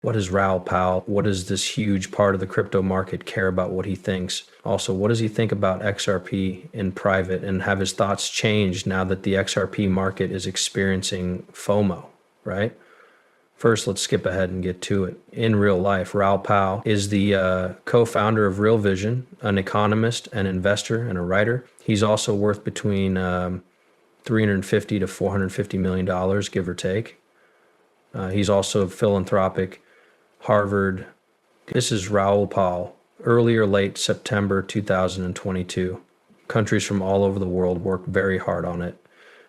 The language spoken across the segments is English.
What does Raoul Pal, what does this huge part of the crypto market care about what he thinks? Also, what does he think about XRP in private, and have his thoughts changed now that the XRP market is experiencing FOMO, right? First, let's skip ahead and get to it. In real life, Raoul Pal is the co-founder of Real Vision, an economist, an investor, and a writer. He's also worth between 350 to $450 million, give or take. He's also philanthropic, Harvard. This is Raoul Pal, early or late September 2022. Countries from all over the world worked very hard on it.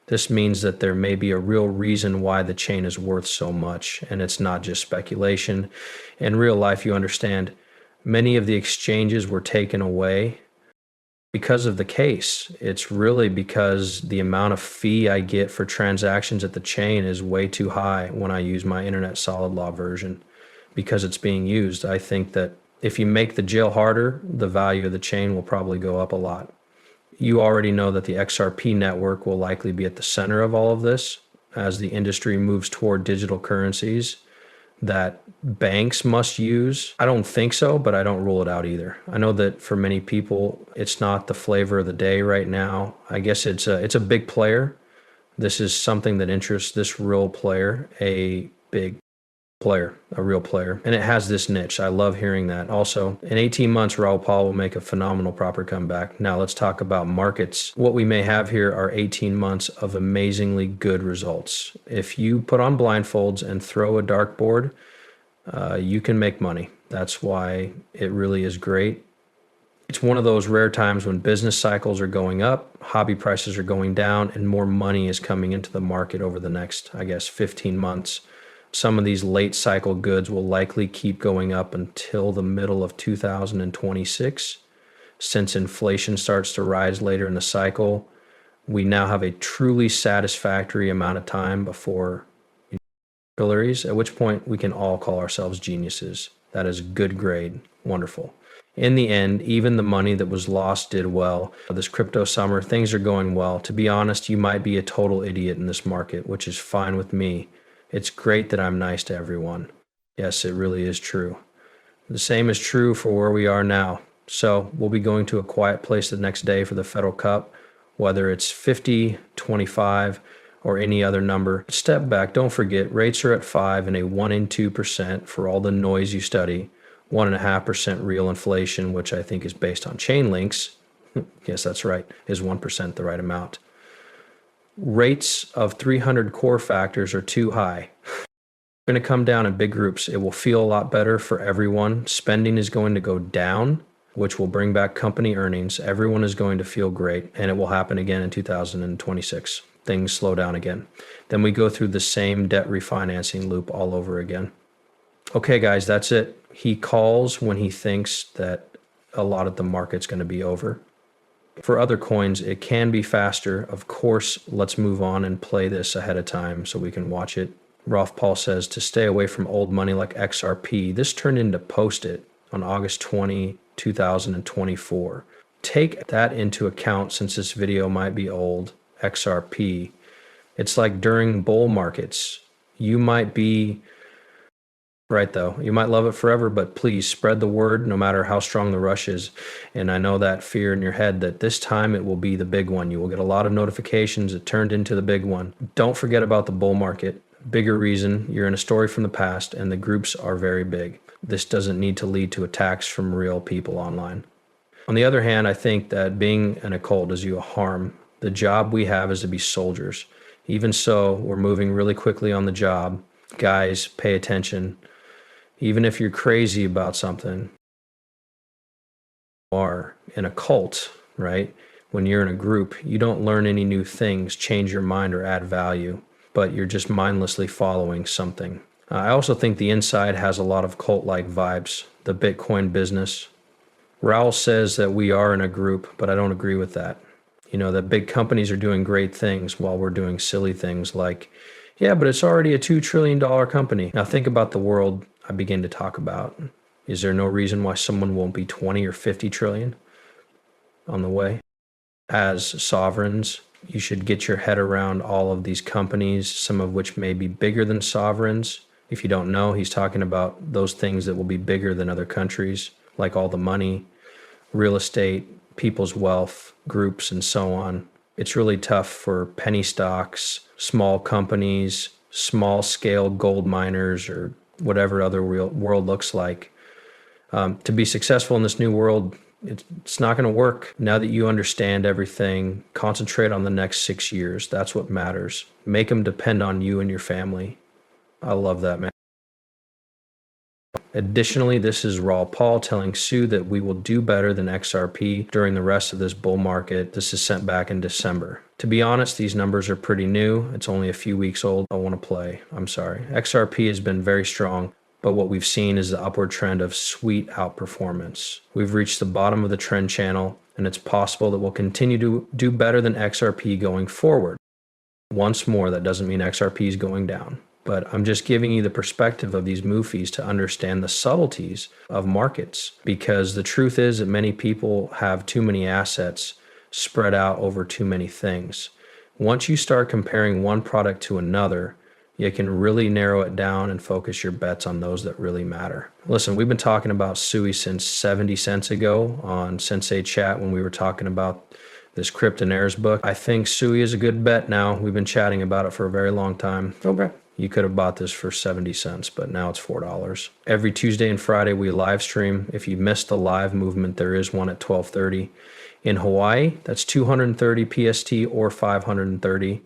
This means that there may be a real reason why the chain is worth so much, and it's not just speculation. In real life, you understand, many of the exchanges were taken away because of the case. It's really because the amount of fee I get for transactions at the chain is way too high when I use my internet solid law version because it's being used. I think that if you make the jail harder, the value of the chain will probably go up a lot. You already know that the XRP network will likely be at the center of all of this as the industry moves toward digital currencies that banks must use. I don't think so, but I don't rule it out either. I know that for many people, it's not the flavor of the day right now. I guess it's a big player. This is something that interests this real player, a big player, a real player. And it has this niche. I love hearing that. Also, in 18 months, Raoul Pal will make a phenomenal proper comeback. Now let's talk about markets. What we may have here are 18 months of amazingly good results. If you put on blindfolds and throw a dartboard, you can make money. That's why it really is great. It's one of those rare times when business cycles are going up, hobby prices are going down, and more money is coming into the market over the next, 15 months. Some of these late cycle goods will likely keep going up until the middle of 2026. Since inflation starts to rise later in the cycle, we now have a truly satisfactory amount of time before Hillary,s at which point we can all call ourselves geniuses. That is good grade. Wonderful. In the end, even the money that was lost did well. This crypto summer, things are going well. To be honest, you might be a total idiot in this market, which is fine with me. It's great that I'm nice to everyone. Yes, it really is true. The same is true for where we are now. So we'll be going to a quiet place the next day for the Federal Cup, whether it's 50, 25, or any other number. Step back, don't forget, rates are at 5 and a 1 in 2% for all the noise you study, 1.5% real inflation, which I think is based on chain links. Yes, that's right. Is 1% the right amount? Rates of 300 core factors are too high. Going to come down in big groups. It will feel a lot better for everyone. Spending is going to go down, which will bring back company earnings. Everyone is going to feel great, and it will happen again in 2026. Things slow down again. Then we go through the same debt refinancing loop all over again. Okay, guys, that's it. He calls when he thinks that a lot of the market's going to be over. For other coins, it can be faster. Of course, let's move on and play this ahead of time so we can watch it. Raoul Pal says to stay away from old money like XRP. This turned into Post-it on August 20, 2024. Take that into account since this video might be old. XRP. It's like during bull markets. You might be right though. You might love it forever, but please spread the word no matter how strong the rush is. And I know that fear in your head that this time it will be the big one. You will get a lot of notifications. It turned into the big one. Don't forget about the bull market. Bigger reason, you're in a story from the past and the groups are very big. This doesn't need to lead to attacks from real people online. On the other hand, I think that being an occult does you a harm. The job we have is to be soldiers. Even so, we're moving really quickly on the job. Guys, pay attention. Even if you're crazy about something, you are in a cult, right? When you're in a group, you don't learn any new things, change your mind, or add value, but you're just mindlessly following something. I also think the inside has a lot of cult-like vibes. The Bitcoin business. Raoul says that we are in a group, but I don't agree with that. You know, that big companies are doing great things while we're doing silly things like, yeah, but it's already a $2 trillion company. Now think about the world I begin to talk about. Is there no reason why someone won't be 20 or 50 trillion on the way? As sovereigns, you should get your head around all of these companies, some of which may be bigger than sovereigns. If you don't know, he's talking about those things that will be bigger than other countries, like all the money, real estate, people's wealth, groups, and so on. It's really tough for penny stocks, small companies, small scale gold miners, or whatever other real world looks like. To be successful in this new world, it's not going to work. Now that you understand everything, concentrate on the next 6 years. That's what matters. Make them depend on you and your family. I love that, man. Additionally, this is Raoul telling Sue that we will do better than XRP during the rest of this bull market. This is sent back in December. To be honest, these numbers are pretty new. It's only a few weeks old. I want to play. I'm sorry. XRP has been very strong, but what we've seen is the upward trend of sweet outperformance. We've reached the bottom of the trend channel, and it's possible that we'll continue to do better than XRP going forward. Once more, that doesn't mean XRP is going down. But I'm just giving you the perspective of these movies to understand the subtleties of markets, because the truth is that many people have too many assets spread out over too many things. Once you start comparing one product to another, you can really narrow it down and focus your bets on those that really matter. Listen, we've been talking about Sui since 70 cents ago on Sensei Chat when we were talking about this Kryptonaires book. I think Sui is a good bet now. We've been chatting about it for a very long time. Okay. You could have bought this for 70 cents, but now it's $4. Every Tuesday and Friday, we live stream. If you missed the live movement, there is one at 12:30. In Hawaii, that's 230 PST or 530.